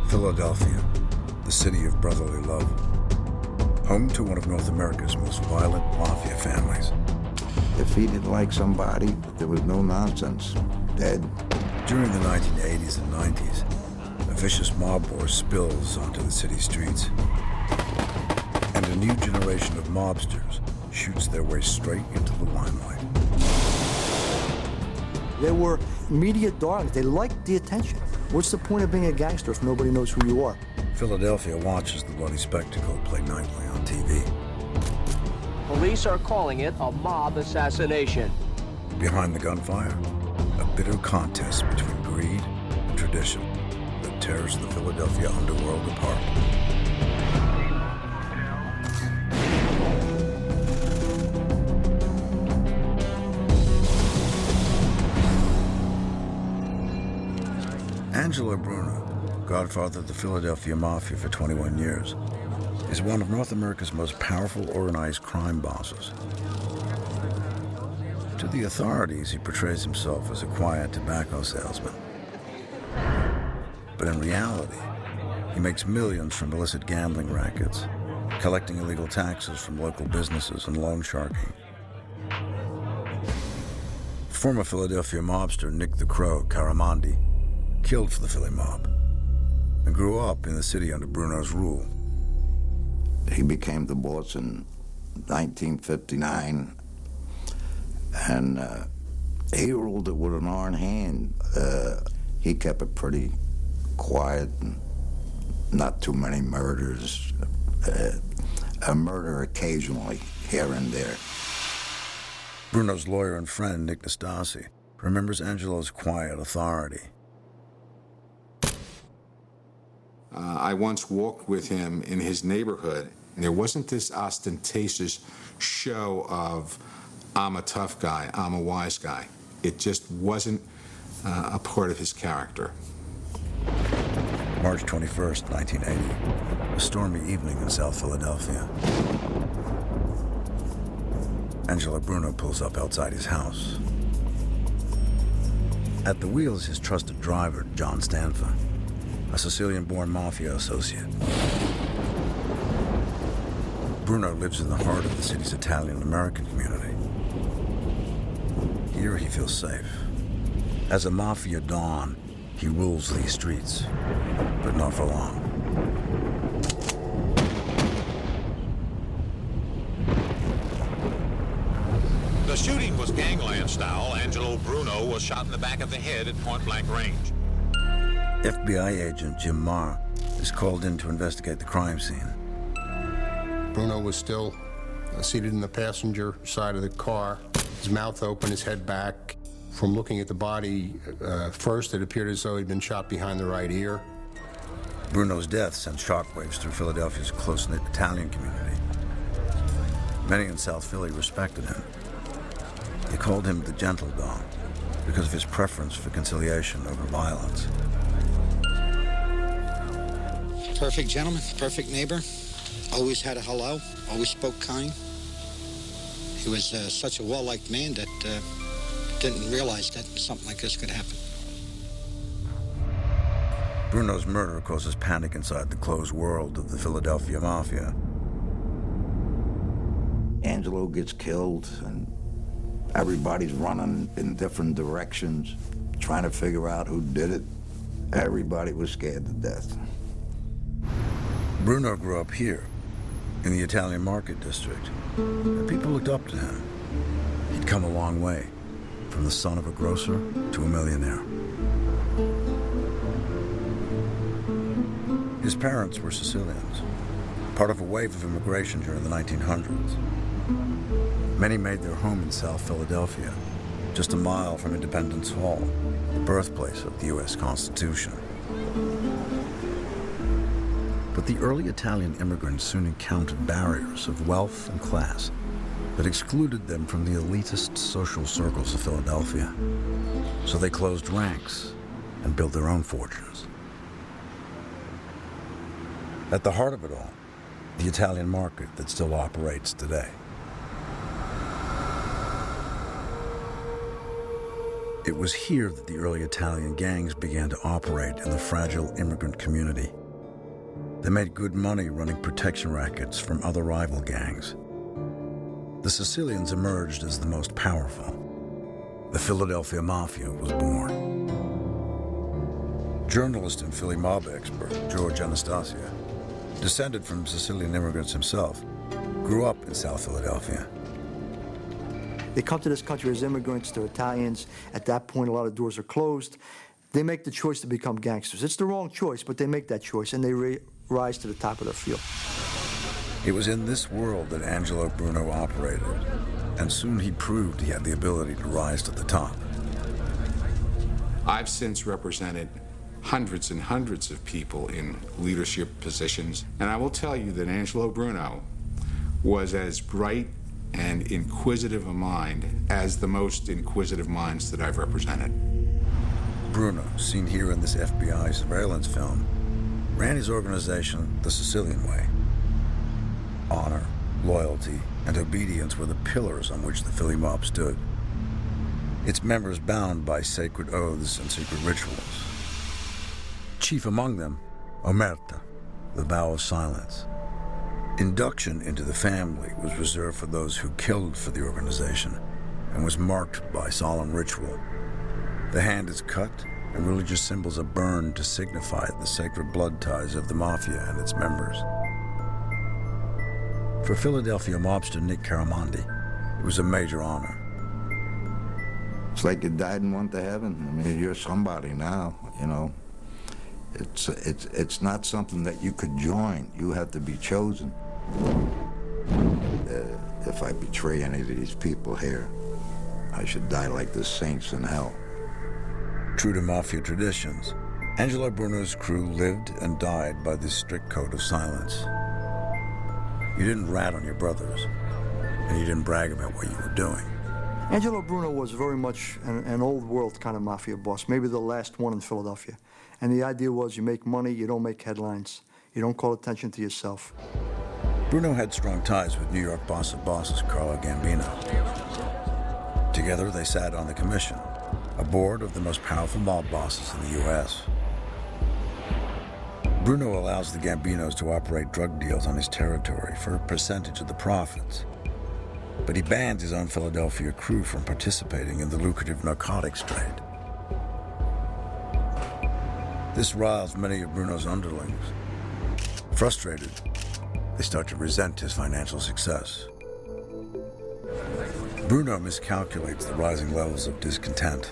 Philadelphia, the city of brotherly love, home to one of North America's most violent mafia families. If he didn't like somebody, there was no nonsense. Dead. During the 1980s and 90s, a vicious mob war spills onto the city streets, and a new generation of mobsters shoots their way straight into the limelight. They were media darlings. They liked the attention. What's the point of being a gangster if nobody knows who you are? Philadelphia watches the bloody spectacle played nightly on TV. Police are calling it a mob assassination. Behind the gunfire, a bitter contest between greed and tradition that tears the Philadelphia underworld apart. Angelo Bruno, godfather of the Philadelphia Mafia for 21 years, is one of North America's most powerful organized crime bosses. To the authorities, he portrays himself as a quiet tobacco salesman. But in reality, he makes millions from illicit gambling rackets, collecting illegal taxes from local businesses and loan sharking. Former Philadelphia mobster Nick the Crow Caramandi killed for the Philly mob and grew up in the city under Bruno's rule. He became the boss in 1959, and he ruled it with an iron hand. He kept it pretty quiet, and not too many murders. A murder occasionally, here and there. Bruno's lawyer and friend, Nick Nastasi, remembers Angelo's quiet authority. I once walked with him in his neighborhood, and there wasn't this ostentatious show of, I'm a tough guy, I'm a wise guy. It just wasn't a part of his character. March 21st, 1980, a stormy evening in South Philadelphia. Angelo Bruno pulls up outside his house. At the wheel is his trusted driver, John Stanfa, a Sicilian-born mafia associate. Bruno lives in the heart of the city's Italian-American community. Here he feels safe. As a mafia don, he rules these streets, but not for long. The shooting was gangland style. Angelo Bruno was shot in the back of the head at point-blank range. FBI agent Jim Marr is called in to investigate the crime scene. Bruno was still seated in the passenger side of the car, his mouth open, his head back. From looking at the body, first it appeared as though he'd been shot behind the right ear. Bruno's death sent shockwaves through Philadelphia's close-knit Italian community. Many in South Philly respected him. They called him the Gentle Dog because of his preference for conciliation over violence. Perfect gentleman, perfect neighbor, always had a hello, always spoke kind. He was such a well-liked man that didn't realize that something like this could happen. Bruno's murder causes panic inside the closed world of the Philadelphia Mafia. Angelo gets killed, and everybody's running in different directions, trying to figure out who did it. Everybody was scared to death. Bruno grew up here, in the Italian market district, and people looked up to him. He'd come a long way, from the son of a grocer to a millionaire. His parents were Sicilians, part of a wave of immigration during the 1900s. Many made their home in South Philadelphia, just a mile from Independence Hall, the birthplace of the U.S. Constitution. But the early Italian immigrants soon encountered barriers of wealth and class that excluded them from the elitist social circles of Philadelphia. So they closed ranks and built their own fortunes. At the heart of it all, the Italian market that still operates today. It was here that the early Italian gangs began to operate in the fragile immigrant community. They made good money running protection rackets from other rival gangs. The Sicilians emerged as the most powerful. The Philadelphia Mafia was born. Journalist and Philly mob expert George Anastasia, descended from Sicilian immigrants himself, grew up in South Philadelphia. They come to this country as immigrants, they're Italians. At that point, a lot of doors are closed. They make the choice to become gangsters. It's the wrong choice, but they make that choice, and they rise to the top of their field. It was in this world that Angelo Bruno operated, and soon he proved he had the ability to rise to the top. I've since represented hundreds and hundreds of people in leadership positions, and I will tell you that Angelo Bruno was as bright and inquisitive a mind as the most inquisitive minds that I've represented. Bruno, seen here in this FBI surveillance film, ran his organization the Sicilian way. Honor, loyalty, and obedience were the pillars on which the Philly mob stood. Its members bound by sacred oaths and secret rituals. Chief among them, Omerta, the vow of silence. Induction into the family was reserved for those who killed for the organization and was marked by solemn ritual. The hand is cut and religious symbols are burned to signify the sacred blood ties of the Mafia and its members. For Philadelphia mobster Nick Caramandi, it was a major honor. It's like you died and went to heaven. I mean, you're somebody now, you know. It's not something that you could join. You have to be chosen. If I betray any of these people here, I should die like the saints in hell. True to Mafia traditions, Angelo Bruno's crew lived and died by this strict code of silence. You didn't rat on your brothers, and you didn't brag about what you were doing. Angelo Bruno was very much an old world kind of mafia boss, maybe the last one in Philadelphia. And the idea was you make money, you don't make headlines. You don't call attention to yourself. Bruno had strong ties with New York boss of bosses Carlo Gambino. Together they sat on the commission, a board of the most powerful mob bosses in the U.S. Bruno allows the Gambinos to operate drug deals on his territory for a percentage of the profits. But he bans his own Philadelphia crew from participating in the lucrative narcotics trade. This riles many of Bruno's underlings. Frustrated, they start to resent his financial success. Bruno miscalculates the rising levels of discontent.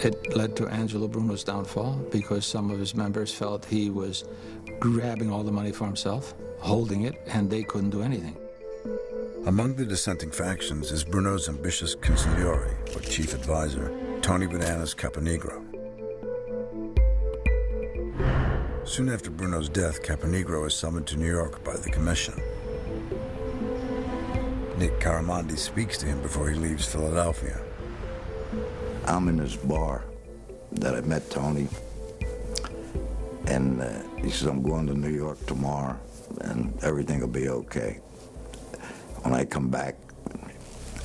It led to Angelo Bruno's downfall because some of his members felt he was grabbing all the money for himself, holding it, and they couldn't do anything. Among the dissenting factions is Bruno's ambitious consigliere, or chief advisor, Tony Bananas Caponegro. Soon after Bruno's death, Caponegro is summoned to New York by the commission. Nick Caramandi speaks to him before he leaves Philadelphia. I'm in this bar that I met Tony, and he says, I'm going to New York tomorrow, and everything will be okay. When I come back,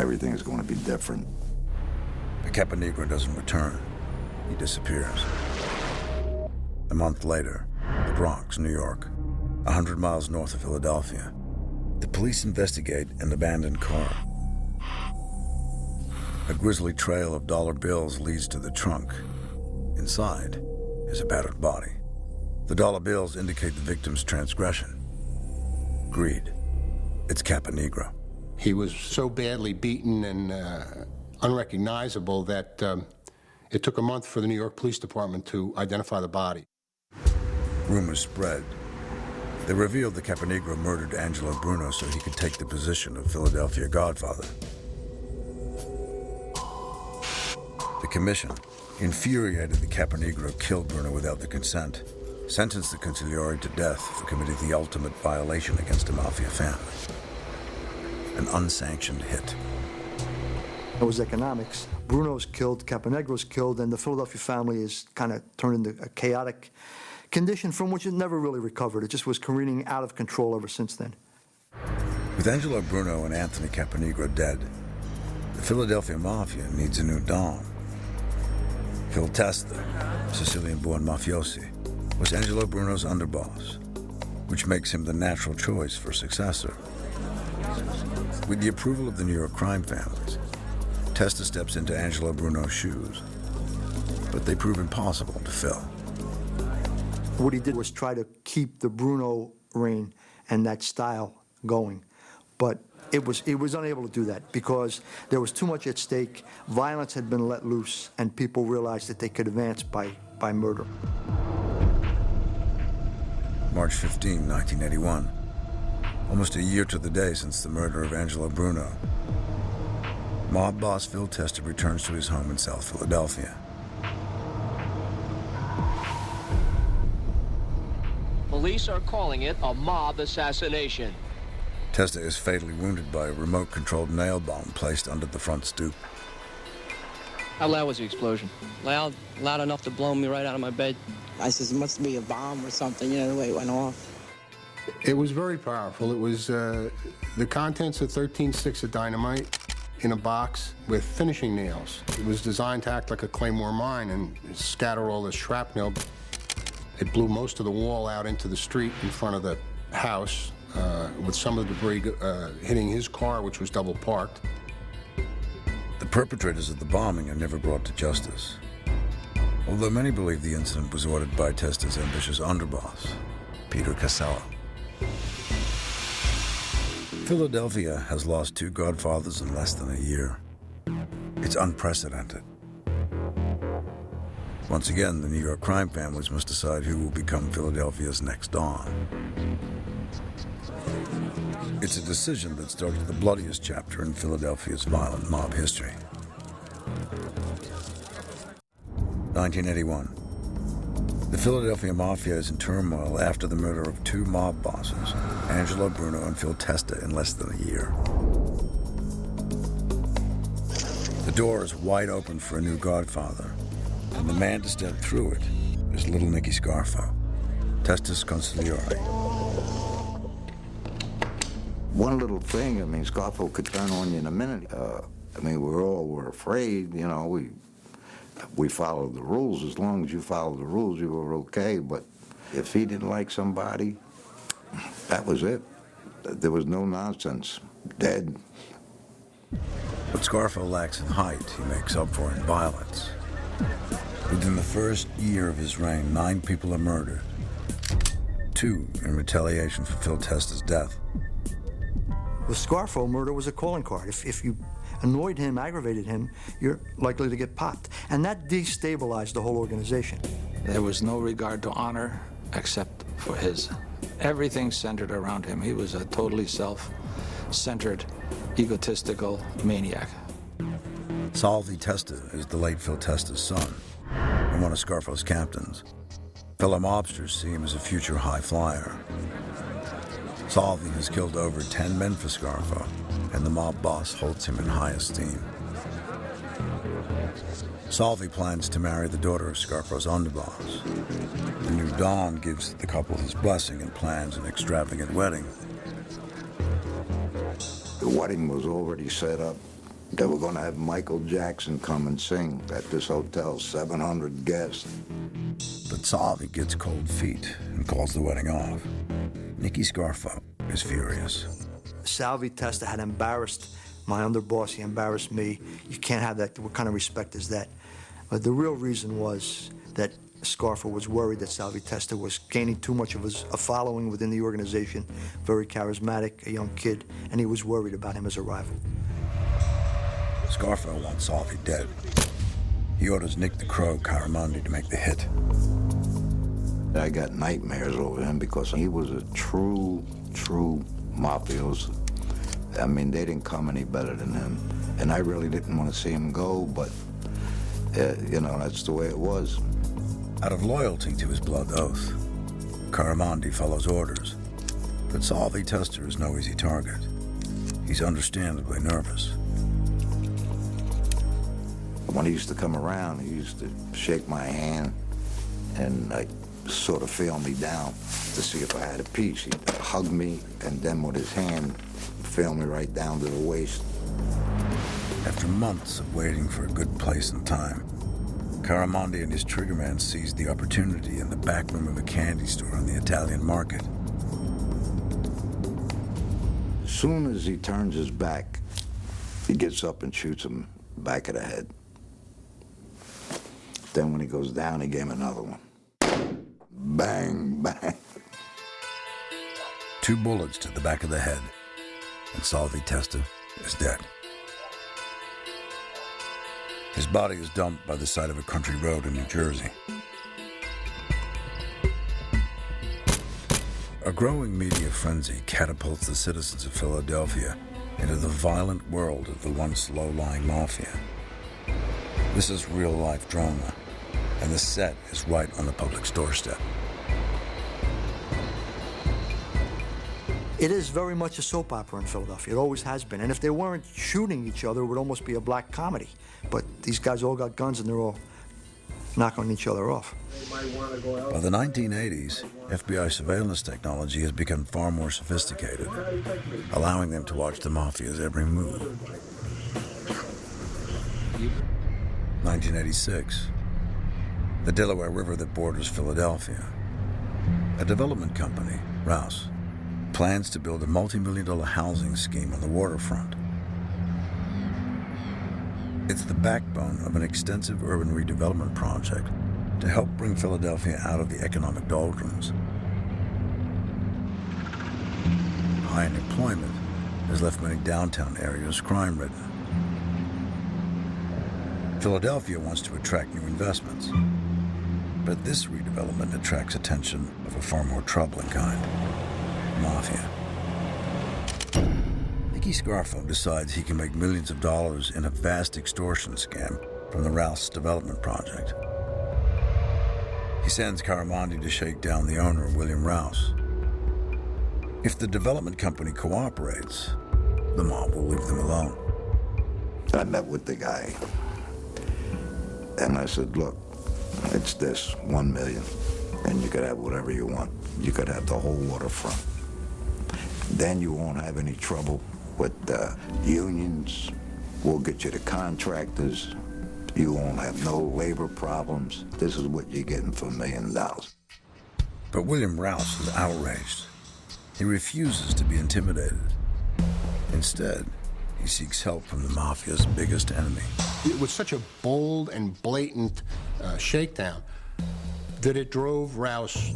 everything is going to be different. But Caponegro doesn't return. He disappears. A month later, the Bronx, New York, 100 miles north of Philadelphia. The police investigate an abandoned car. A grisly trail of dollar bills leads to the trunk. Inside is a battered body. The dollar bills indicate the victim's transgression. Greed. It's Caponegro. He was so badly beaten and unrecognizable that it took a month for the New York Police Department to identify the body. Rumors spread. They revealed that Caponegro murdered Angelo Bruno so he could take the position of Philadelphia Godfather. The commission, infuriated that Caponegro killed Bruno without the consent, sentenced the consigliere to death for committing the ultimate violation against a mafia family. An unsanctioned hit. It was economics. Bruno's killed, Caponegro's killed, and the Philadelphia family is kind of turned into a chaotic condition from which it never really recovered. It just was careening out of control ever since then. With Angelo Bruno and Anthony Caponegro dead, The Philadelphia Mafia needs a new Don. Phil Testa, Sicilian-born mafiosi, was Angelo Bruno's underboss, which makes him the natural choice for successor. With the approval of the New York crime families, Testa steps into Angelo Bruno's shoes, but they prove impossible to fill. What he did was try to keep the Bruno reign and that style going, but it was unable to do that because there was too much at stake. Violence had been let loose, and people realized that they could advance by murder. March 15, 1981, almost a year to the day since the murder of Angelo Bruno. Mob boss Phil Testa returns to his home in South Philadelphia. Police are calling it a mob assassination. Testa is fatally wounded by a remote-controlled nail bomb placed under the front stoop. How loud was the explosion? Loud enough to blow me right out of my bed. I says, it must be a bomb or something, you know, the way it went off. It was very powerful. It was the contents of 13 sticks of dynamite in a box with finishing nails. It was designed to act like a claymore mine and scatter all the shrapnel. It blew most of the wall out into the street in front of the house, with some of the debris hitting his car, which was double parked. The perpetrators of the bombing are never brought to justice, although many believe the incident was ordered by Testa's ambitious underboss, Peter Casella. Philadelphia has lost two godfathers in less than a year. It's unprecedented. Once again, the New York crime families must decide who will become Philadelphia's next Don. It's a decision that started the bloodiest chapter in Philadelphia's violent mob history. 1981. The Philadelphia Mafia is in turmoil after the murder of two mob bosses, Angelo Bruno and Phil Testa, in less than a year. The door is wide open for a new godfather, and the man to step through it is little Nicky Scarfo, Testa's consigliere. One little thing, I mean, Scarfo could turn on you in a minute. I mean, we all were afraid, you know, we followed the rules. As long as you followed the rules, you were okay. But if he didn't like somebody, that was it. There was no nonsense. Dead. What Scarfo lacks in height, he makes up for in violence. Within the first year of his reign, 9 people are murdered. 2 in retaliation for Phil Testa's death. The Scarfo murder was a calling card. If you annoyed him, aggravated him, you're likely to get popped. And that destabilized the whole organization. There was no regard to honor except for his. Everything centered around him. He was a totally self-centered, egotistical maniac. Salvi Testa is the late Phil Testa's son and one of Scarfo's captains. Fellow mobsters see him as a future high flyer. Salvi has killed over 10 men for Scarfo, and the mob boss holds him in high esteem. Salvi plans to marry the daughter of Scarfo's underboss. The new Don gives the couple his blessing and plans an extravagant wedding. The wedding was already set up. They were going to have Michael Jackson come and sing at this hotel, 700 guests. But Salvi gets cold feet and calls the wedding off. Nicky Scarfo is furious. Salvi Testa had embarrassed my underboss. He embarrassed me. You can't have that. What kind of respect is that? But the real reason was that Scarfo was worried that Salvi Testa was gaining too much of a following within the organization, very charismatic, a young kid, and he was worried about him as a rival. Scarfo wants Salvi dead. He orders Nick the Crow Caramandi to make the hit. I got nightmares over him because he was a true mafioso. I mean, they didn't come any better than him. And I really didn't want to see him go, but, you know, that's the way it was. Out of loyalty to his blood oath, Caramandi follows orders. But Salvi Testa is no easy target. He's understandably nervous. When he used to come around, he used to shake my hand and sort of feel me down to see if I had a piece. He'd hug me and then with his hand feel me right down to the waist. After months of waiting for a good place and time, Caramondi and his triggerman seized the opportunity in the back room of a candy store on the Italian market. As soon as he turns his back, he gets up and shoots him back of the head. Then when he goes down, he gave him another one. Bang, bang. 2 bullets to the back of the head, and Salvi Testa is dead. His body is dumped by the side of a country road in New Jersey. A growing media frenzy catapults the citizens of Philadelphia into the violent world of the once low-lying mafia. This is real-life drama, and the set is right on the public's doorstep. It is very much a soap opera in Philadelphia. It always has been. And if they weren't shooting each other, it would almost be a black comedy. But these guys all got guns and they're all knocking each other off. By the 1980s, FBI surveillance technology has become far more sophisticated, allowing them to watch the mafia's every move. 1986, the Delaware River that borders Philadelphia. A development company, Rouse, plans to build a multi-million-dollar housing scheme on the waterfront. It's the backbone of an extensive urban redevelopment project to help bring Philadelphia out of the economic doldrums. High unemployment has left many downtown areas crime-ridden. Philadelphia wants to attract new investments, but this redevelopment attracts attention of a far more troubling kind: mafia. Nicky Scarfo decides he can make millions of dollars in a vast extortion scam from the Rouse development project. He sends Caramondi to shake down the owner, William Rouse. If the development company cooperates, the mob will leave them alone. I met with the guy, and I said, look, it's this, 1 million, and you could have whatever you want. You could have the whole waterfront. Then you won't have any trouble with unions. We'll get you the contractors. You won't have no labor problems. This is what you're getting for $1 million. But William Rouse is outraged. He refuses to be intimidated. Instead, he seeks help from the mafia's biggest enemy. It was such a bold and blatant shakedown that it drove Rouse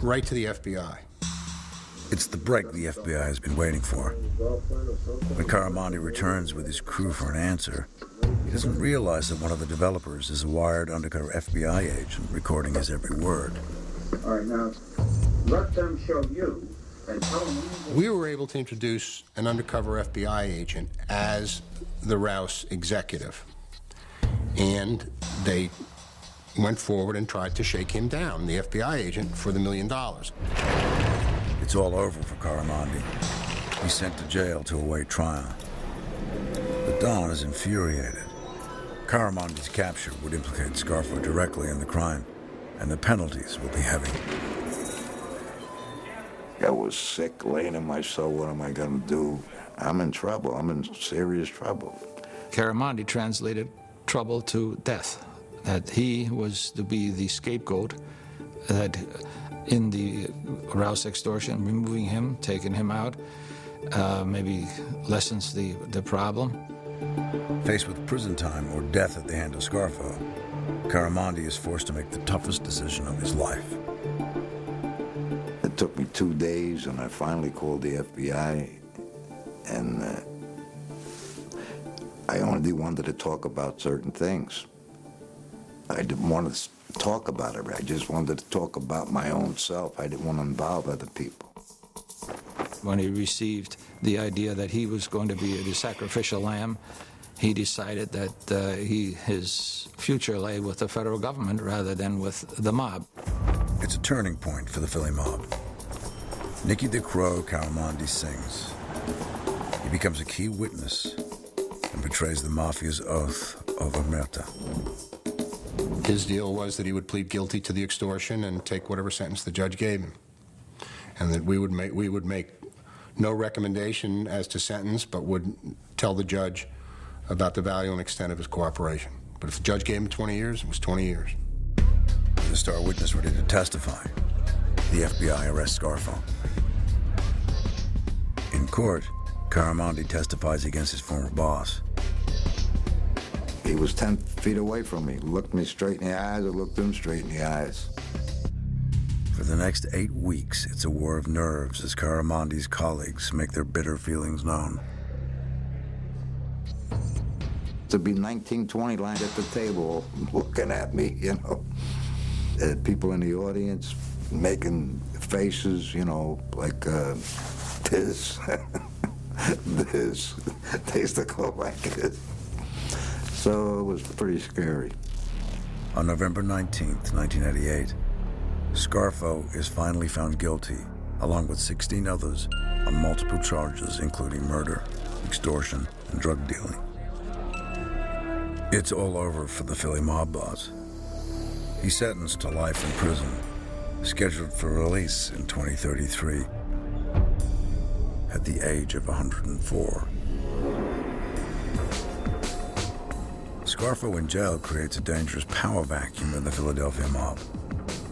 right to the FBI. It's the break the FBI has been waiting for. When Caramondi returns with his crew for an answer, he doesn't realize that one of the developers is a wired undercover FBI agent recording his every word. All right, now, let them show you and tell them. We were able to introduce an undercover FBI agent as the Rouse executive, and they went forward and tried to shake him down, the FBI agent, for the $1 million. It's all over for Caramondi. He's sent to jail to await trial. The Don is infuriated. Caramondi's capture would implicate Scarfo directly in the crime, and the penalties will be heavy. I was sick, laying in my cell. What am I going to do? I'm in trouble. I'm in serious trouble. Caramondi translated trouble to death, that he was to be the scapegoat, that in the Rouse extortion, removing him, taking him out, maybe lessens the problem. Faced with prison time or death at the hand of Scarfo, Caramondi is forced to make the toughest decision of his life. It took me 2 days, and I finally called the FBI, and I only wanted to talk about certain things. I didn't want to talk about it. I just wanted to talk about my own self. I didn't want to involve other people. When he received the idea that he was going to be the sacrificial lamb, he decided that his future lay with the federal government rather than with the mob. It's a turning point for the Philly mob. Nicky the Crow Caramondi sings. He becomes a key witness and betrays the mafia's oath of omerta. His deal was that he would plead guilty to the extortion and take whatever sentence the judge gave him, and that we would make no recommendation as to sentence, but would tell the judge about the value and extent of his cooperation. But if the judge gave him 20 years, it was 20 years. The star witness ready to testify. The FBI arrests Scarfo. In court, Caramonti testifies against his former boss. He was 10 feet away from me, looked me straight in the eyes, I looked him straight in the eyes. For the next 8 weeks, it's a war of nerves as Caramonti's colleagues make their bitter feelings known. To be 19, 20 lying at the table looking at me, you know. People in the audience making faces, you know, like this, this. They used to go like this. So it was pretty scary. On November 19th, 1988, Scarfo is finally found guilty, along with 16 others, on multiple charges, including murder, extortion, and drug dealing. It's all over for the Philly mob boss. He's sentenced to life in prison, scheduled for release in 2033, at the age of 104. Scarfo in jail creates a dangerous power vacuum in the Philadelphia mob.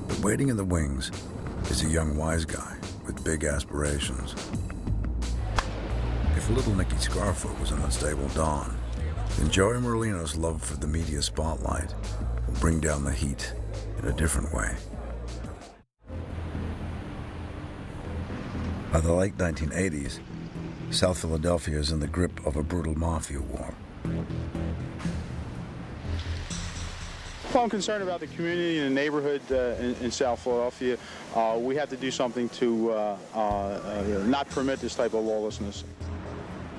But waiting in the wings is a young wise guy with big aspirations. If little Nicky Scarfo was an unstable don, then Joey Merlino's love for the media spotlight will bring down the heat in a different way. By the late 1980s, South Philadelphia is in the grip of a brutal mafia war. Well, I'm concerned about the community and the neighborhood in South Philadelphia. We have to do something to not permit this type of lawlessness.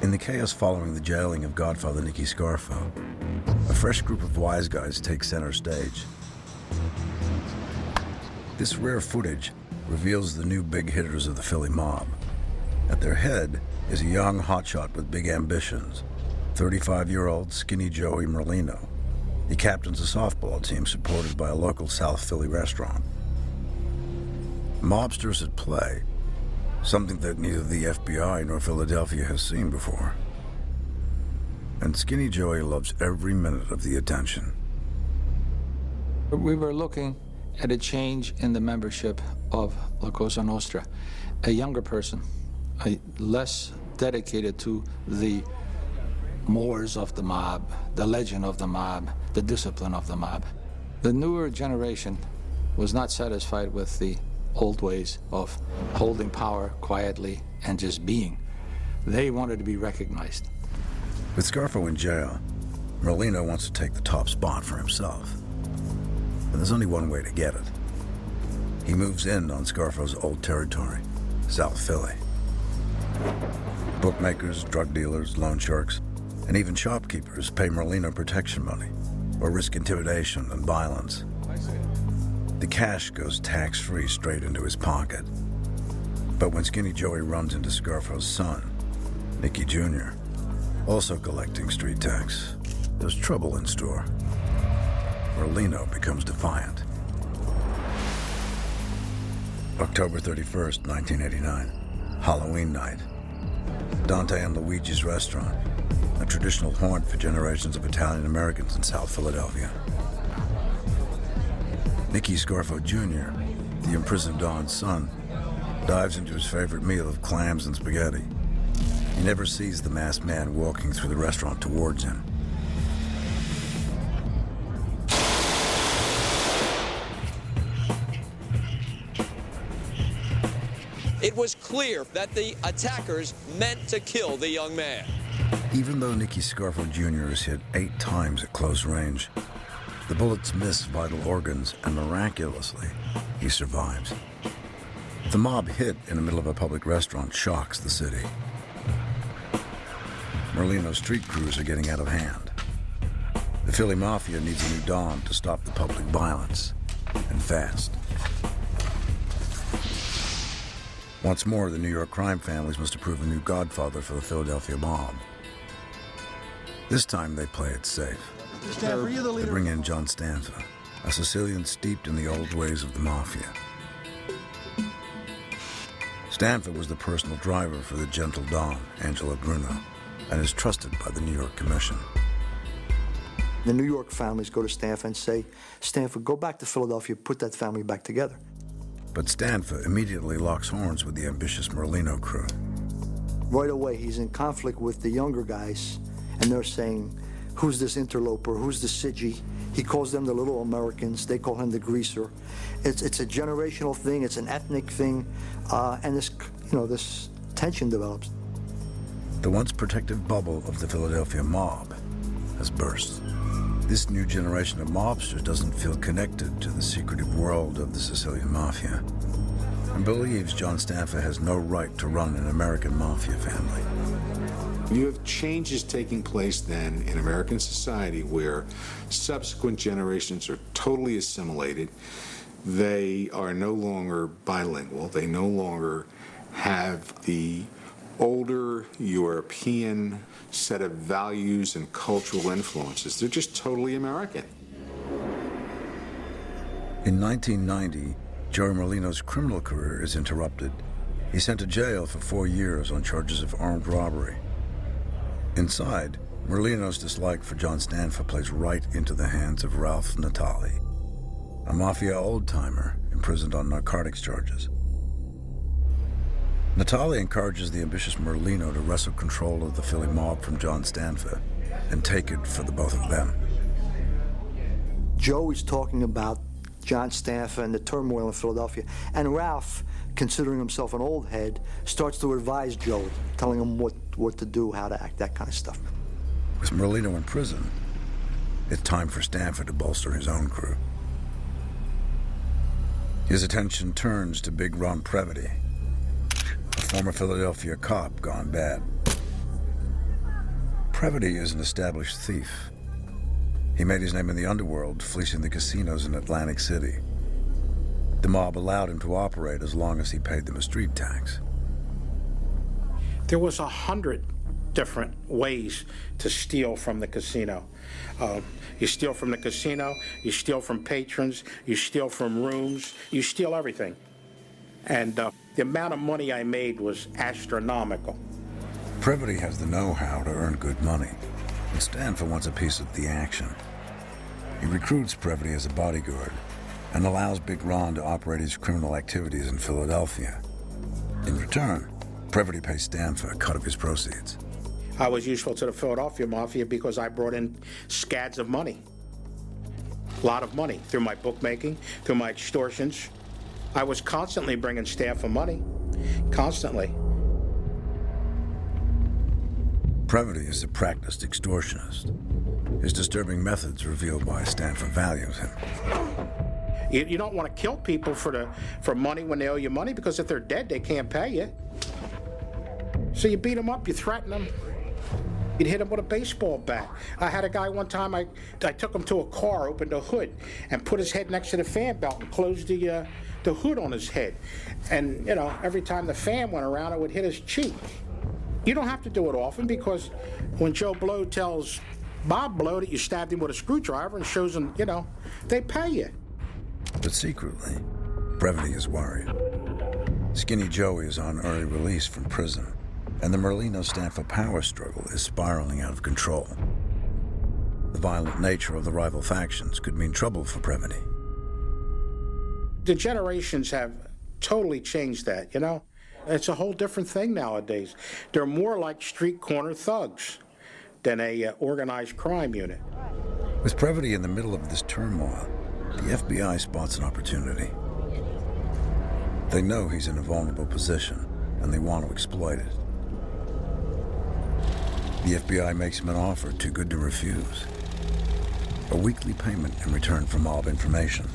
In the chaos following the jailing of Godfather Nicky Scarfo, a fresh group of wise guys takes center stage. This rare footage reveals the new big hitters of the Philly mob. At their head is a young hotshot with big ambitions, 35-year-old skinny Joey Merlino. He captains a softball team supported by a local South Philly restaurant. Mobsters at play, something that neither the FBI nor Philadelphia has seen before. And Skinny Joey loves every minute of the attention. We were looking at a change in the membership of La Cosa Nostra, a younger person, less dedicated to the mores of the mob, the legend of the mob, the discipline of the mob. The newer generation was not satisfied with the old ways of holding power quietly and just being. They wanted to be recognized. With Scarfo in jail, Merlino wants to take the top spot for himself. But there's only one way to get it. He moves in on Scarfo's old territory, South Philly. Bookmakers, drug dealers, loan sharks, and even shopkeepers pay Merlino protection money or risk intimidation and violence. The cash goes tax-free straight into his pocket. But when Skinny Joey runs into Scarfo's son, Nicky Jr., also collecting street tax, there's trouble in store. Merlino becomes defiant. October 31st, 1989, Halloween night. Dante and Luigi's restaurant, a traditional haunt for generations of Italian Americans in South Philadelphia. Nicky Scarfo Jr., the imprisoned Don's son, dives into his favorite meal of clams and spaghetti. He never sees the masked man walking through the restaurant towards him. It was clear that the attackers meant to kill the young man. Even though Nicky Scarfo Jr. is hit 8 times at close range, the bullets miss vital organs, and miraculously, he survives. The mob hit in the middle of a public restaurant shocks the city. Merlino's street crews are getting out of hand. The Philly Mafia needs a new Don to stop the public violence, and fast. Once more, the New York crime families must approve a new godfather for the Philadelphia mob. This time, they play it safe. They bring in John Stanfa, a Sicilian steeped in the old ways of the mafia. Stanfa was the personal driver for the gentle Don, Angelo Bruno, and is trusted by the New York Commission. The New York families go to Stanford and say, Stanford, go back to Philadelphia, put that family back together. But Stanford immediately locks horns with the ambitious Merlino crew. Right away, he's in conflict with the younger guys, and they're saying, who's this interloper? Who's the Sidgy? He calls them the little Americans. They call him the greaser. It's a generational thing. It's an ethnic thing, and this tension develops. The once protective bubble of the Philadelphia mob has burst. This new generation of mobsters doesn't feel connected to the secretive world of the Sicilian mafia and believes John Stanford has no right to run an American mafia family. You have changes taking place then in American society where subsequent generations are totally assimilated. They are no longer bilingual. They no longer have the older European set of values and cultural influences. They're just totally American. In 1990, Joey Merlino's criminal career is interrupted. He's sent to jail for 4 years on charges of armed robbery. Inside, Merlino's dislike for John Stanford plays right into the hands of Ralph Natali, a mafia old-timer imprisoned on narcotics charges. Natali encourages the ambitious Merlino to wrestle control of the Philly mob from John Stanford and take it for the both of them. Joey's talking about John Stanford and the turmoil in Philadelphia, and Ralph, considering himself an old head, starts to advise Joey, telling him what to do, how to act, that kind of stuff. With Merlino in prison, it's time for Stanford to bolster his own crew. His attention turns to Big Ron Previty, a former Philadelphia cop gone bad. Previty is an established thief. He made his name in the underworld, fleecing the casinos in Atlantic City. The mob allowed him to operate as long as he paid them a street tax. There was 100 different ways to steal from the casino. You steal from the casino, you steal from patrons, you steal from rooms, you steal everything. And the amount of money I made was astronomical. Previty has the know-how to earn good money, but Stanford wants a piece of the action. He recruits Previty as a bodyguard and allows Big Ron to operate his criminal activities in Philadelphia. In return, Previty pays Stanford a cut of his proceeds. I was useful to the Philadelphia Mafia because I brought in scads of money. A lot of money through my bookmaking, through my extortions. I was constantly bringing Stanford money, constantly. Previty is a practiced extortionist. His disturbing methods reveal why Stanford values him. You don't want to kill people for money when they owe you money, because if they're dead, they can't pay you. So you beat them up, you threaten them. You'd hit him with a baseball bat. I had a guy one time, I took him to a car, opened the hood, and put his head next to the fan belt and closed the hood on his head. And, every time the fan went around, it would hit his cheek. You don't have to do it often, because when Joe Blow tells Bob Blow that you stabbed him with a screwdriver and shows him, they pay you. But secretly, Previty is worried. Skinny Joey is on early release from prison, and the Merlino-Stanford power struggle is spiraling out of control. The violent nature of the rival factions could mean trouble for Previty. The generations have totally changed that, It's a whole different thing nowadays. They're more like street corner thugs than a organized crime unit. With Previty in the middle of this turmoil, the FBI spots an opportunity. They know he's in a vulnerable position, and they want to exploit it. The FBI makes him an offer too good to refuse. A weekly payment in return for mob information.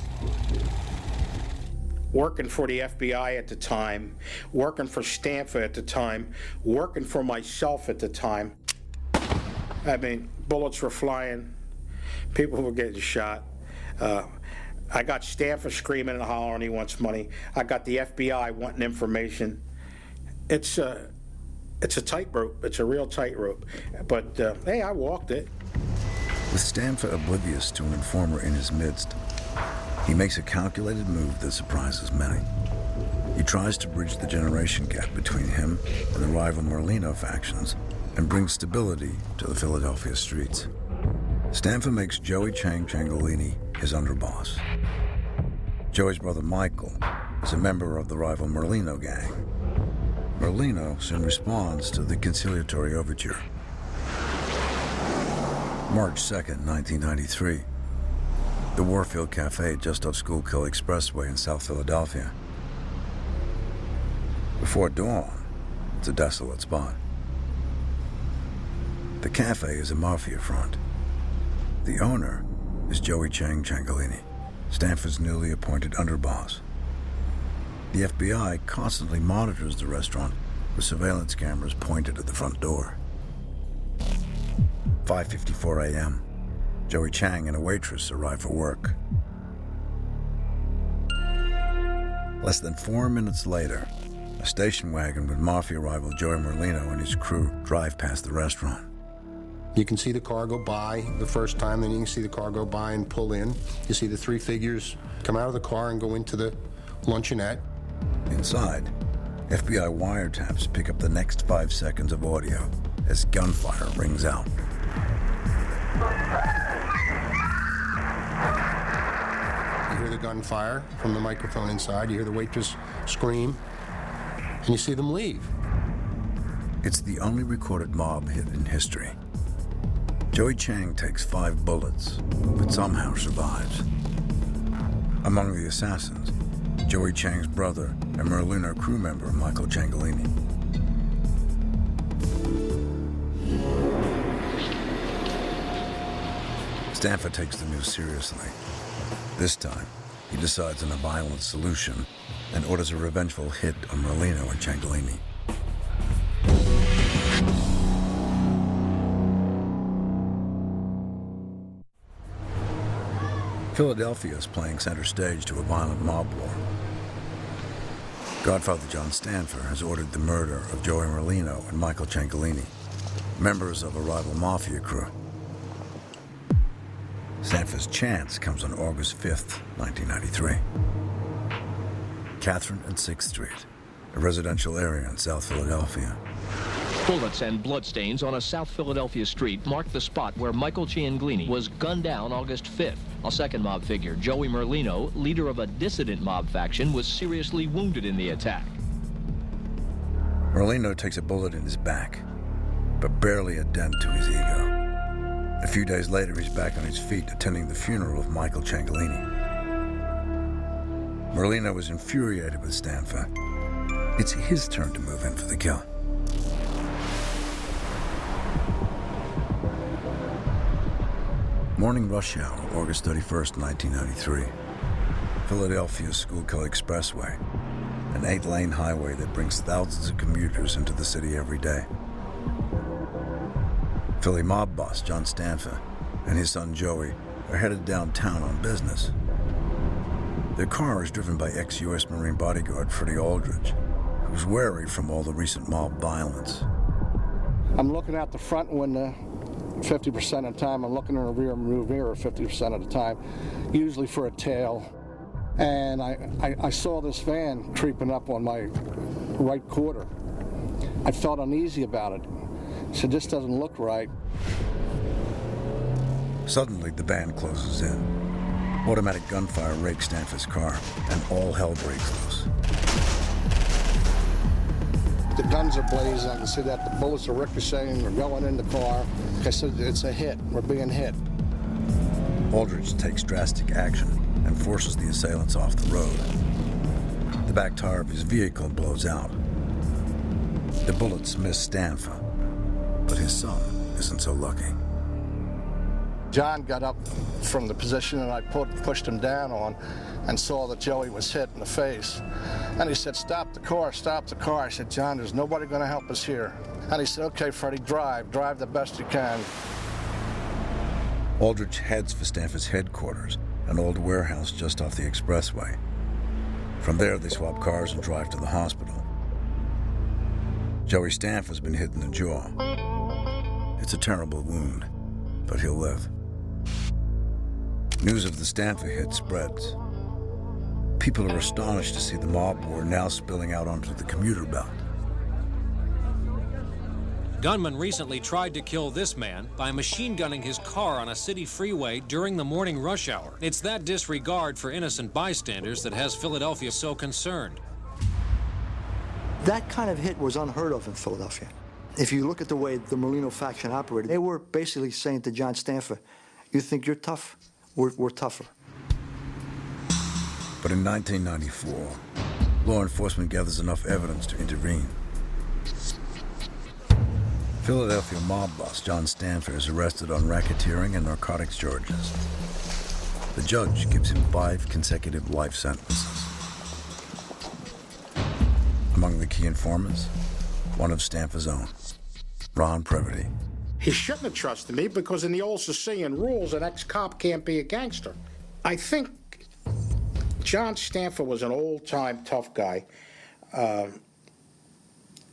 Working for the FBI at the time, working for Stanford at the time, working for myself at the time. I mean, bullets were flying, people were getting shot. I got Stanford screaming and hollering he wants money. I got the FBI wanting information. It's a tightrope. It's a real tightrope. But, hey, I walked it. With Stanford oblivious to an informer in his midst, he makes a calculated move that surprises many. He tries to bridge the generation gap between him and the rival Merlino factions and bring stability to the Philadelphia streets. Stanfa makes Joey Ciangciangolini his underboss. Joey's brother Michael is a member of the rival Merlino gang. Merlino soon responds to the conciliatory overture. March 2nd, 1993. The Warfield Cafe just off Schuylkill Expressway in South Philadelphia. Before dawn, it's a desolate spot. The cafe is a mafia front. The owner is Joey Ciangciangolini, Stanfa's newly appointed underboss. The FBI constantly monitors the restaurant with surveillance cameras pointed at the front door. 5:54 a.m. Joey Chang and a waitress arrive for work. Less than 4 minutes later, a station wagon with mafia rival Joey Merlino and his crew drive past the restaurant. You can see the car go by the first time, then you can see the car go by and pull in. You see the three figures come out of the car and go into the luncheonette. Inside, FBI wiretaps pick up the next 5 seconds of audio as gunfire rings out. You hear the gunfire from the microphone inside, you hear the waitress scream, and you see them leave. It's the only recorded mob hit in history. Joey Chang takes 5 bullets, but somehow survives. Among the assassins, Joey Chang's brother and Merlino crew member Michael Ciangolini. Stanfa takes the news seriously. This time, he decides on a violent solution and orders a revengeful hit on Merlino and Ciangolini. Philadelphia is playing center stage to a violent mob war. Godfather John Stanfa has ordered the murder of Joey Merlino and Michael Ciangolini, members of a rival mafia crew. Stanfa's chance comes on August 5th, 1993. Catherine and 6th Street, a residential area in South Philadelphia. Bullets and bloodstains on a South Philadelphia street marked the spot where Michael Ciangolini was gunned down August 5th. A second mob figure, Joey Merlino, leader of a dissident mob faction, was seriously wounded in the attack. Merlino takes a bullet in his back, but barely a dent to his ego. A few days later, he's back on his feet attending the funeral of Michael Ciangolini. Merlino was infuriated with Stanfa. It's his turn to move in for the kill. Morning rush hour, August 31st, 1993. Philadelphia's Schuylkill Expressway, an 8-lane highway that brings thousands of commuters into the city every day. Philly mob boss John Stanfa and his son Joey are headed downtown on business. Their car is driven by ex-U.S. Marine bodyguard Freddie Aldridge, who's wary from all the recent mob violence. I'm looking out the front window 50% of the time. I'm looking in the rear mirror 50% of the time, usually for a tail. And I saw this van creeping up on my right quarter. I felt uneasy about it. I said, this doesn't look right. Suddenly, the van closes in. Automatic gunfire rakes Stanfa's car, and all hell breaks loose. The guns are blazing. I can see that the bullets are ricocheting. They're going in the car. I said, it's a hit. We're being hit. Aldridge takes drastic action and forces the assailants off the road. The back tire of his vehicle blows out. The bullets miss Stanfa, but his son isn't so lucky. John got up from the position that I pushed him down on and saw that Joey was hit in the face. And he said, stop the car, stop the car. I said, John, there's nobody going to help us here. And he said, okay, Freddie, drive the best you can. Aldridge heads for Stanfa's headquarters, an old warehouse just off the expressway. From there, they swap cars and drive to the hospital. Joey Stanfa's been hit in the jaw. It's a terrible wound, but he'll live. News of the Stanfa hit spreads. People are astonished to see the mob war now spilling out onto the commuter belt. Gunman recently tried to kill this man by machine gunning his car on a city freeway during the morning rush hour. It's that disregard for innocent bystanders that has Philadelphia so concerned. That kind of hit was unheard of in Philadelphia. If you look at the way the Merlino faction operated, they were basically saying to John Stanford, you think you're tough? We're tougher. But in 1994, law enforcement gathers enough evidence to intervene. Philadelphia mob boss John Stanford is arrested on racketeering and narcotics charges. The judge gives him 5 consecutive life sentences. Among the key informants, one of Stanford's own, Ron Previty. He shouldn't have trusted me because in the old Sicilian rules, an ex-cop can't be a gangster. I think John Stanford was an old-time tough guy.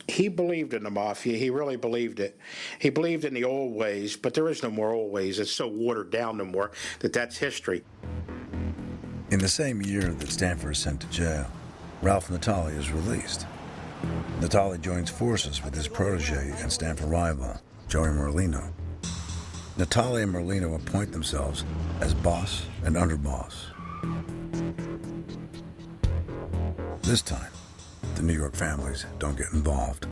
He believed in the mafia. He really believed it. He believed in the old ways, but there is no more old ways. It's so watered down no more that that's history. In the same year that Stanford is sent to jail, Ralph Natale is released. Natale joins forces with his protege and Stanford rival, Joey Merlino. Natale and Merlino appoint themselves as boss and underboss. This time, the New York families don't get involved.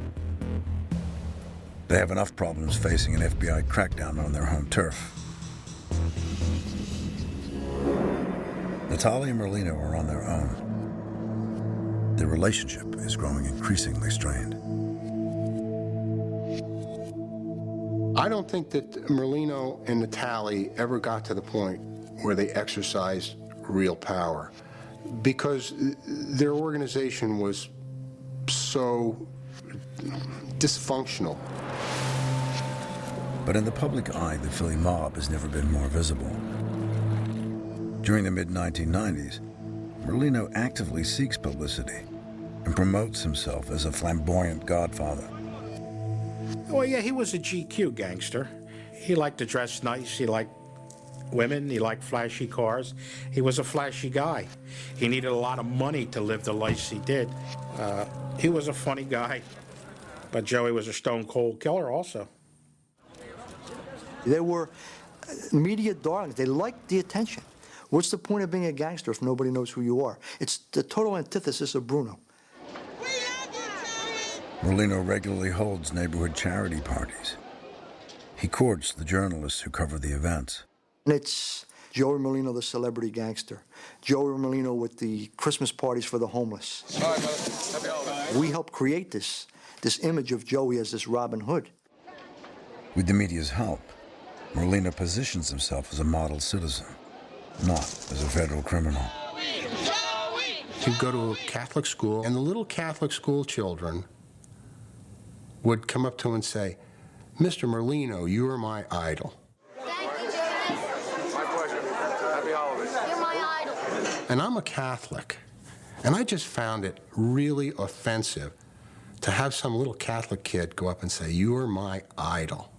They have enough problems facing an FBI crackdown on their home turf. Natale and Merlino are on their own. Their relationship is growing increasingly strained. I don't think that Merlino and Natale ever got to the point where they exercised real power, because their organization was so dysfunctional. But in the public eye, the Philly mob has never been more visible. During the mid-1990s, Merlino actively seeks publicity and promotes himself as a flamboyant godfather. Well, yeah, he was a GQ gangster. He liked to dress nice. He liked women. He liked flashy cars. He was a flashy guy. He needed a lot of money to live the life he did. He was a funny guy, but Joey was a stone-cold killer also. They were media darlings. They liked the attention. What's the point of being a gangster if nobody knows who you are? It's the total antithesis of Bruno. Merlino regularly holds neighborhood charity parties. He courts the journalists who cover the events. It's Joey Merlino, the celebrity gangster. Joey Merlino with the Christmas parties for the homeless. All right, brother. Happy holidays. We helped create this image of Joey as this Robin Hood. With the media's help, Merlino positions himself as a model citizen, not as a federal criminal. He'd go to a Catholic school, and the little Catholic school children would come up to him and say, "Mr. Merlino, you are my idol." My pleasure. Happy holidays. You're my idol. And I'm a Catholic, and I just found it really offensive to have some little Catholic kid go up and say, "You are my idol."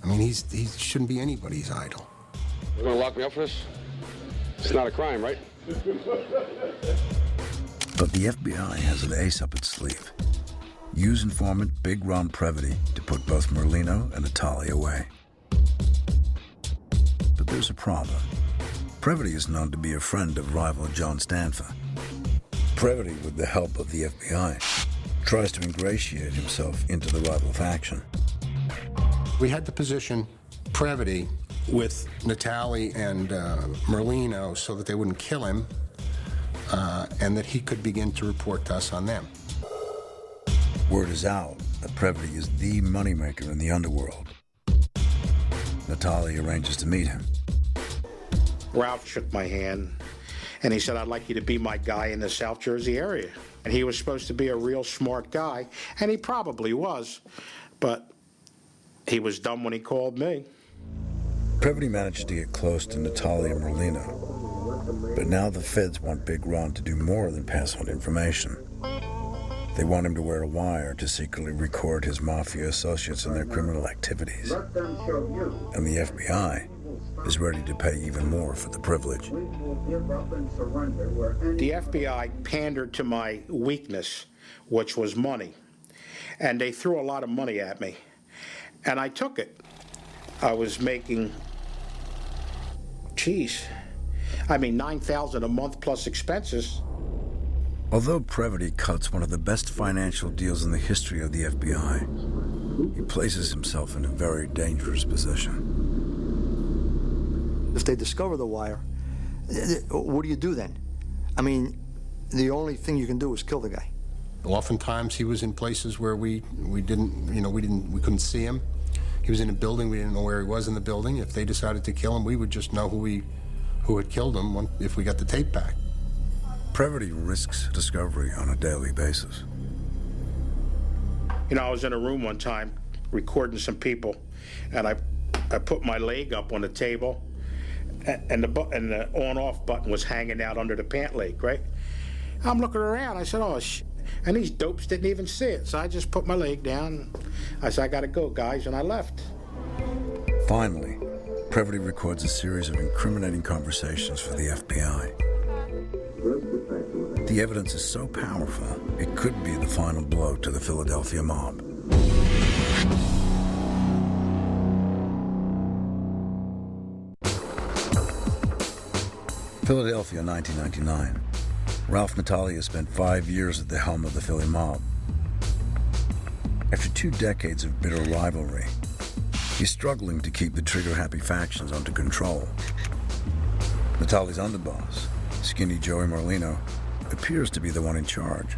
I mean, he shouldn't be anybody's idol. You're gonna lock me up for this? It's not a crime, right? But the FBI has an ace up its sleeve. Use informant Big Ron Previty to put both Merlino and Natale away. But there's a problem. Previty is known to be a friend of rival John Stanford. Previty, with the help of the FBI, tries to ingratiate himself into the rival faction. We had to position Previty with Natale and Merlino so that they wouldn't kill him, and that he could begin to report to us on them. Word is out that Previty is the moneymaker in the underworld. Natale arranges to meet him. Ralph shook my hand, and he said, "I'd like you to be my guy in the South Jersey area." And he was supposed to be a real smart guy, and he probably was, but he was dumb when he called me. Previty managed to get close to Natale and Merlino, but now the feds want Big Ron to do more than pass on information. They want him to wear a wire to secretly record his mafia associates and their criminal activities. And the FBI is ready to pay even more for the privilege. The FBI pandered to my weakness, which was money. and they threw a lot of money at me. And I took it. I was making, $9,000 a month plus expenses. Although Previty cuts one of the best financial deals in the history of the FBI, he places himself in a very dangerous position. If they discover the wire, what do you do then? I mean, the only thing you can do is kill the guy. Oftentimes he was in places where we couldn't see him. He was in a building, we didn't know where he was in the building. If they decided to kill him, we would just know who had killed him if we got the tape back. Previty risks discovery on a daily basis. I was in a room one time recording some people, and I put my leg up on the table, and the on-off button was hanging out under the pant leg, right? I'm looking around, I said, oh, and these dopes didn't even see it, so I just put my leg down. I said, I gotta go, guys, and I left. Finally, Previty records a series of incriminating conversations for the FBI. The evidence is so powerful, it could be the final blow to the Philadelphia mob. Philadelphia, 1999. Ralph Natale has spent 5 years at the helm of the Philly mob. After 2 decades of bitter rivalry, he's struggling to keep the trigger-happy factions under control. Natale's underboss, Skinny Joey Merlino, appears to be the one in charge.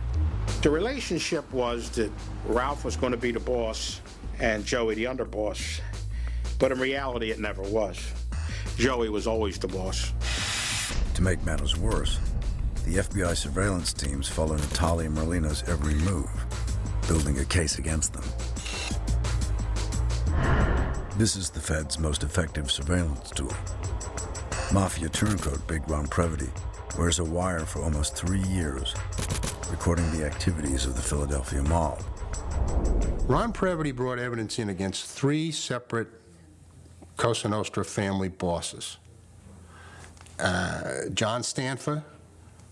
The relationship was that Ralph was going to be the boss and Joey the underboss. But in reality, it never was. Joey was always the boss. To make matters worse, the FBI surveillance teams follow Natale and Merlino's every move, building a case against them. This is the Fed's most effective surveillance tool. Mafia turncoat Big Ron Previty wears a wire for almost 3 years, recording the activities of the Philadelphia mob. Ron Previty brought evidence in against 3 separate Cosa Nostra family bosses. John Stanfa,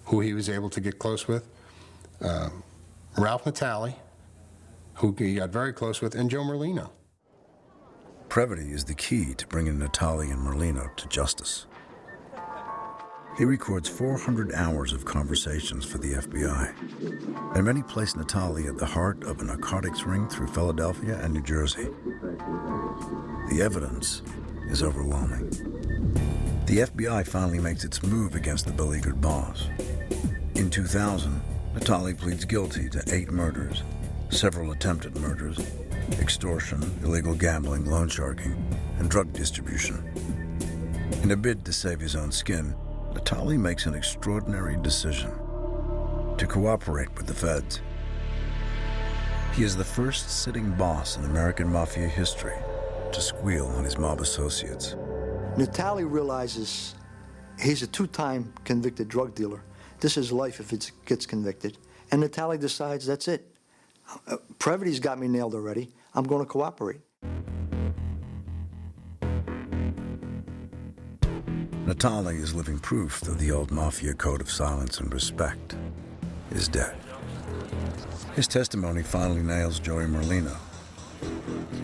who he was able to get close with, Ralph Natale, who he got very close with, and Joe Merlino. Previty is the key to bringing Natale and Merlino to justice. He records 400 hours of conversations for the FBI, and many place Natale at the heart of a narcotics ring through Philadelphia and New Jersey. The evidence is overwhelming. The FBI finally makes its move against the beleaguered boss. In 2000, Natale pleads guilty to 8 murders, several attempted murders, extortion, illegal gambling, loan sharking, and drug distribution. In a bid to save his own skin, Natale makes an extraordinary decision: to cooperate with the feds. He is the first sitting boss in American mafia history to squeal on his mob associates. Natale realizes he's a 2-time convicted drug dealer. This is life if it gets convicted. And Natale decides, that's it. Previty's got me nailed already. I'm going to cooperate. Natale is living proof that the old mafia code of silence and respect is dead. His testimony finally nails Joey Merlino.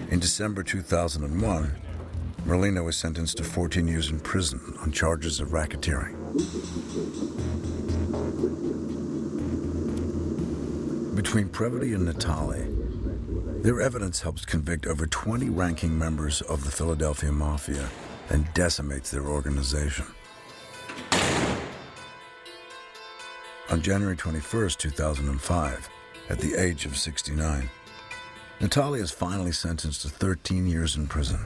In December 2001, Merlino was sentenced to 14 years in prison on charges of racketeering. Between Previty and Natale, their evidence helps convict over 20 ranking members of the Philadelphia Mafia and decimates their organization. On January 21st, 2005, at the age of 69, Natale is finally sentenced to 13 years in prison.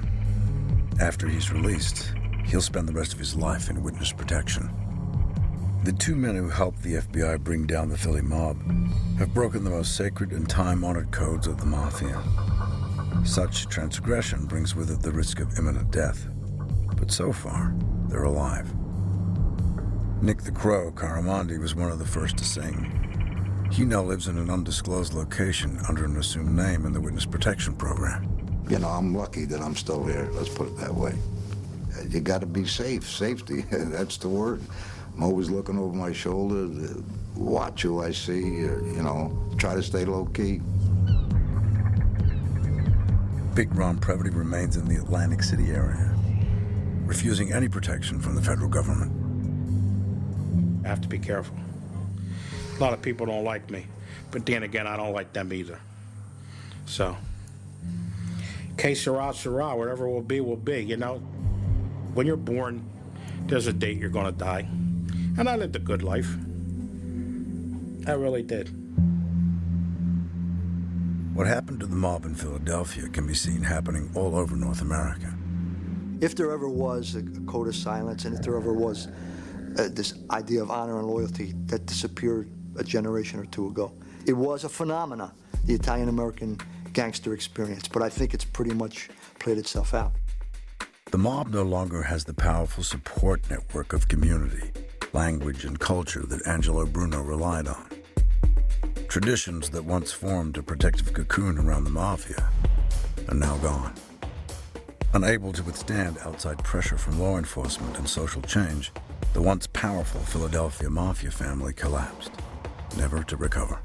After he's released, he'll spend the rest of his life in witness protection. The 2 men who helped the FBI bring down the Philly mob have broken the most sacred and time-honored codes of the Mafia. Such transgression brings with it the risk of imminent death. But so far, they're alive. Nick the Crow Caramandi was one of the first to sing. He now lives in an undisclosed location under an assumed name in the Witness Protection Program. You know, I'm lucky that I'm still here, let's put it that way. You gotta be safe, safety, that's the word. I'm always looking over my shoulder, watch who I see, try to stay low key. Big Ron Previty remains in the Atlantic City area, refusing any protection from the federal government. I have to be careful. A lot of people don't like me, but then again, I don't like them either. So, que sera, sera, whatever will be, you know. When you're born, there's a date you're gonna die. And I lived a good life. I really did. What happened to the mob in Philadelphia can be seen happening all over North America. If there ever was a code of silence, and if there ever was this idea of honor and loyalty that disappeared a generation or two ago, it was a phenomenon, the Italian-American gangster experience, but I think it's pretty much played itself out. The mob no longer has the powerful support network of community, language, and culture that Angelo Bruno relied on. Traditions that once formed a protective cocoon around the mafia are now gone. Unable to withstand outside pressure from law enforcement and social change, the once powerful Philadelphia mafia family collapsed, never to recover.